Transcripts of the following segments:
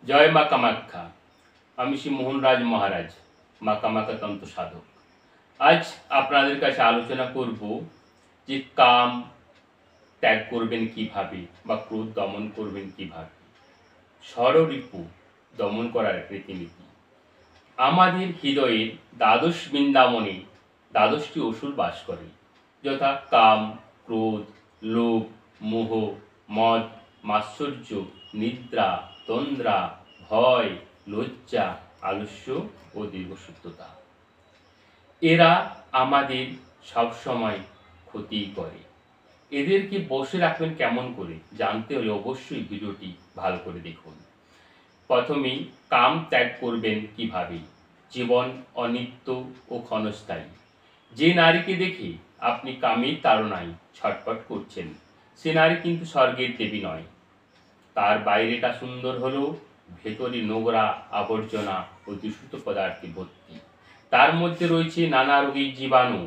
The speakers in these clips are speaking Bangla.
জয় মা কামাখ্যা। আমি শ্রী মোহনরাজ মহারাজ, মা কামাখ্যা তন্ত্র সাধক। আজ আপনাদের কাছে আলোচনা করব যে কাম ত্যাগ করবেন কিভাবে বা ক্রোধ দমন করবেন কিভাবে, ষড়রিপু দমন করার রীতিনীতি। আমাদের হৃদয়ের দ্বাদশ বৃন্দাবনে দ্বাদশটি অসুর বাস করে, যথা কাম, ক্রোধ, লোভ, মোহ, মদ, মাৎসর্য, নিদ্রা, তন্দ্রা, ভয়, লজ্জা, আলস্য ও দীর্ঘসূত্রতা। এরা আমাদের সবসময় ক্ষতি করে। এদেরকে বসে রাখবেন কেমন করে জানতে হলে অবশ্যই ভিডিওটি ভালো করে দেখুন। প্রথমেই কাম ত্যাগ করবেন কিভাবে। জীবন অনিত্য ও ক্ষণস্থায়ী। যে নারীকে দেখে আপনি কামের তাড়নায় ছটফট করছেন, সে নারী কিন্তু স্বর্গের দেবী নয়। তার বাইরেটা সুন্দর হলেও ভেতরে নোংরা আবর্জনা ও দূষিত পদার্থে ভর্তি। তার মধ্যে রয়েছে নানা রোগের জীবাণু।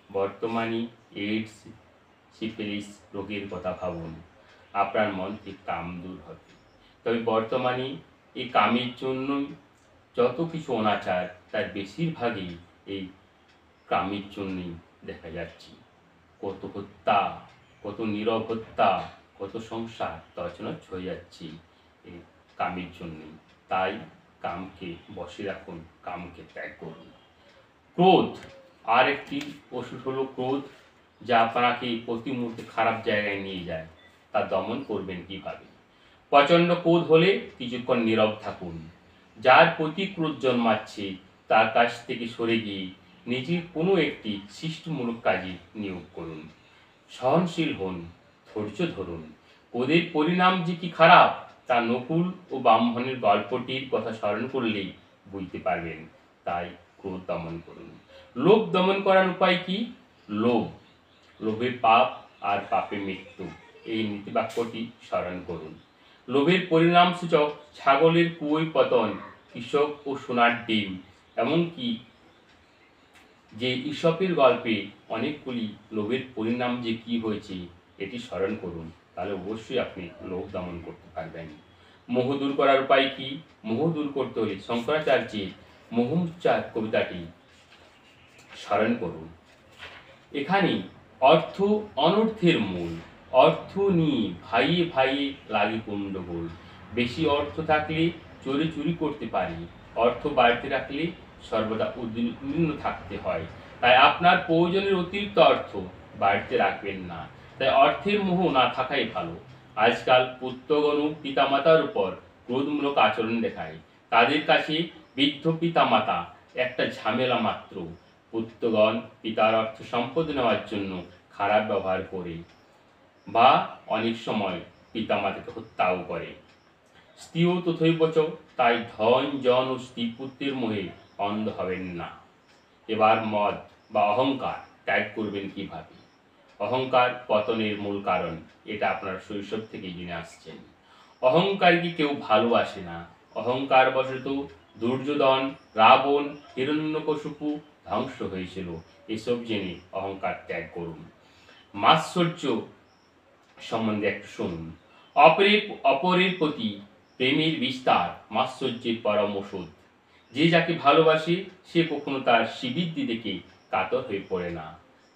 বর্তমানে এইডস, সিফিলিস রোগের কথা ভাবুন, আপনার মন থেকে কাম দূর হবে। তবে বর্তমানে এই কামের জন্যই যত কিছু অনাচার, তার বেশিরভাগই এই কামের জন্যই দেখা যাচ্ছে। কত হত্যা, কত নীরব হত্যা, কত সংসার তছনছ হয়ে যাচ্ছে এই কামের জন্যই। তাই কামকে বসে রাখুন, কামকে ত্যাগ করুন। ক্রোধ, আর একটি ওষুধ হলো ক্রোধ, যা আপনাকে প্রতি মুহূর্তে খারাপ জায়গায় নিয়ে যায়। তা দমন করবেন কিভাবে। প্রচণ্ড ক্রোধ হলে কিছুক্ষণ নীরব থাকুন। যার প্রতি ক্রোধ জন্মাচ্ছে তার কাছ থেকে সরে গিয়ে নিজের কোনো একটি সৃষ্টিমূলক কাজে নিয়োগ করুন। সহনশীল হন, ধৈর্য ধরুন। ক্রোধের পরিণাম যে কি খারাপ তা নকুল ও ব্রাহ্মণের গল্পটির কথা স্মরণ করলেই বুঝতে পারবেন। তাই ক্রোধ দমন করুন। লোভ দমন করার উপায় কি? লোভে পাপ আর পাপে মৃত্যু, এই নীতিবাক্যটি স্মরণ করুন। লোভের পরিণাম সূচক ছাগলের কুয়োয় পতন, কৃষক ও সোনার ডিম, এমনকি যে ঈশপের গল্পে অনেকগুলি লোভের পরিণাম যে কি হয়েছে এটি স্মরণ করুন, তাহলে অবশ্যই আপনি লোভ দমন করতে পারবেন। মোহ দূর করার উপায় কি? মোহ দূর করতে হলে শঙ্করাচার্যের মোহোচ্চার কবিতাটি স্মরণ করুন। এখানে অর্থ অনর্থের মূল, অর্থ নিয়ে ভাইয়ে ভাইয়ে লাগে গণ্ডগোল। বেশি অর্থ থাকলে চোরে চুরি করতে পারি, অর্থ বাড়িতে রাখলে সর্বদা উদ্বিগ্ন থাকতে হয়। তাই আপনার প্রয়োজনের অতিরিক্ত অর্থ বাড়িতে রাখবেন না। তাই অর্থের মোহ না থাকাই ভালো। আজকাল পুত্রগণ পিতামাতার উপর ক্রোধমূলক আচরণ দেখায়। তাদের কাছে বৃদ্ধ পিতামাতা একটা ঝামেলা মাত্র। পুত্রগণ পিতার অর্থ সম্পদ নেওয়ার জন্য খারাপ ব্যবহার করে বা অনেক সময় পিতামাতাকে হত্যাও করে। স্ত্রীও তথৈবচ। তাই ধন জন ও স্ত্রী পুত্রের মোহে অন্ধ হবেন না। এবার মদ বা অহংকার ত্যাগ করবেন কিভাবে। অহংকার পতনের মূল কারণ, এটা আপনার শৈশব থেকেই জেনে আসছেন। অহংকারকে কেউ ভালোবাসে না। অহংকার বশত দুর্যোধন, রাবণ, হিরণ্যকশিপু ধ্বংস হয়েছিল। এসব জেনে অহংকার ত্যাগ করুন। মাৎসর্য সম্বন্ধে একটু শুনুন। অপরের প্রতি প্রেমের বিস্তার মাৎসর্যের পরম ওষুধ। যে যাকে ভালোবাসে সে কখনো তার শ্রীবৃদ্ধি দেখে কাতর হয়ে পড়ে না।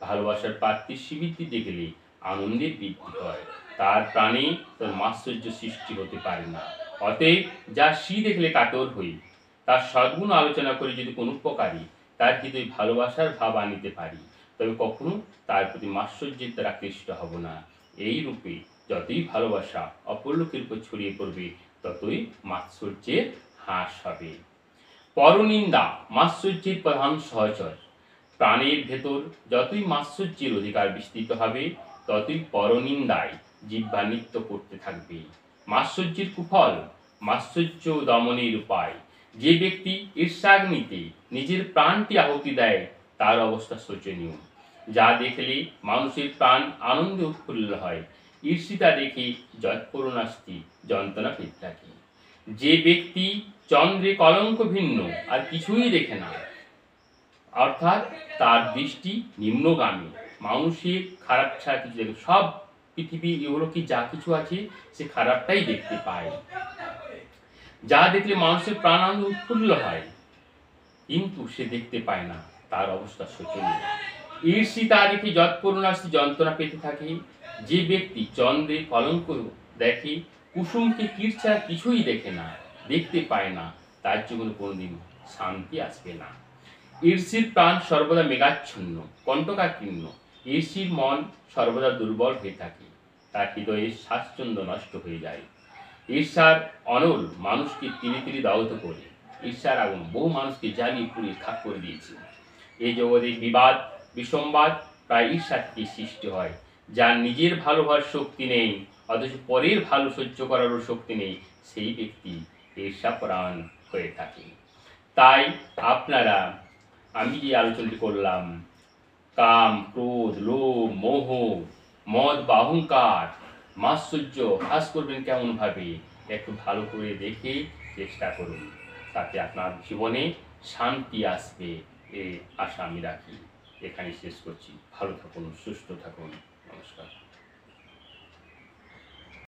ভালোবাসার প্রার্থীর শ্রীবৃদ্ধি দেখলে আনন্দের বৃদ্ধি হয়। তার প্রাণে তার মাৎসর্য সৃষ্টি হতে পারে না। অতএব যা শ্রী দেখলে কাতর হই, তার সদ্গুণ আলোচনা করে যদি কোনো প্রকারে তার হৃদয়ে ভালোবাসার ভাব আনিতে পারি, তবে কখনো তার প্রতি মাৎসর্যের দ্বারা কৃষ্ট হব না। এই রূপে যতই ভালোবাসা অপর লোকের উপর ছড়িয়ে পড়বে, ততই মাৎসর্যের হ্রাস হবে। পরনিন্দা মাৎসর্যের প্রধান সহচর। প্রাণের ভেতর যতই মাৎসর্যের অধিকার বিস্তৃত হবে, ততই পরনিন্দায় জিহ্বা নৃত্য করতে থাকবে। মাৎসর্যের কুফল, মাৎসর্য দমনের উপায়। যে ব্যক্তি ঈর্ষাগ্নিতে নিজের প্রাণটি আহুতি দেয়, তার অবস্থা শোচনীয়। যা দেখলে মানুষের প্রাণ আনন্দে উৎফুল্ল হয়, ঈর্ষিতা দেখে যৎপরণাস্তি যন্ত্রণা পেতে থাকে। যে ব্যক্তি চন্দ্রে কলঙ্ক ভিন্ন আর কিছুই দেখে না, অর্থাৎ তার দৃষ্টি নিম্নগামী, মানুষের খারাপ ছাড়া কিছু দেখে, সব পৃথিবী এগুলো কি যা কিছু আছে সে খারাপটাই দেখতে পায়। যা দেখলে মানুষের প্রাণানন্দ উৎফুল্ল হয়, কিন্তু সে দেখতে পায় না তার অবস্থা শোচনীয়। ঈর্ষি তা দেখে যৎপরুণাস্তি যন্ত্রণা পেতে থাকে। যে ব্যক্তি চন্দ্রে কলঙ্ক দেখে, কুসুমকে কীট ছাড়া কিছুই দেখে না, দেখতে পায় না, তার জীবনে কোনোদিন শান্তি আসবে না। ঈর্ষির প্রাণ সর্বদা মেঘাচ্ছন্ন, কণ্টকাকীর্ণ। ঈর্ষির মন সর্বদা দুর্বল হয়ে থাকে, তার হৃদয়ের স্বাচ্ছন্দ্য নষ্ট হয়ে যায়। ঈর্ষার অনল মানুষকে তিলে তিলে দাহত করে। ঈর্ষার আগুন বহু মানুষকে জ্বালিয়ে পুড়িয়ে খাক করে দিয়েছে। এই জগতে বিবাদ বিসংবাদ প্রায় ঈর্ষা থেকে সৃষ্টি হয়। যার নিজের ভালো হওয়ার শক্তি নেই, অথচ পরের ভালো সহ্য করারও শক্তি নেই, সেই ব্যক্তি ঈর্ষাপরায়ণ হয়ে থাকে। তাই আপনারা, আমি যে আলোচনাটি করলাম, কাম, ক্রোধ, লোভ, মোহ, মদ বা অহংকার, মাৎসর্য হ্রাস করবেন কেমনভাবে, একটু ভালো করে দেখে চেষ্টা করুন, তাতে আপনার জীবনে শান্তি আসবে, এই আশা আমি রাখি। এখানে শেষ করছি। ভালো থাকুন, সুস্থ থাকুন। নমস্কার।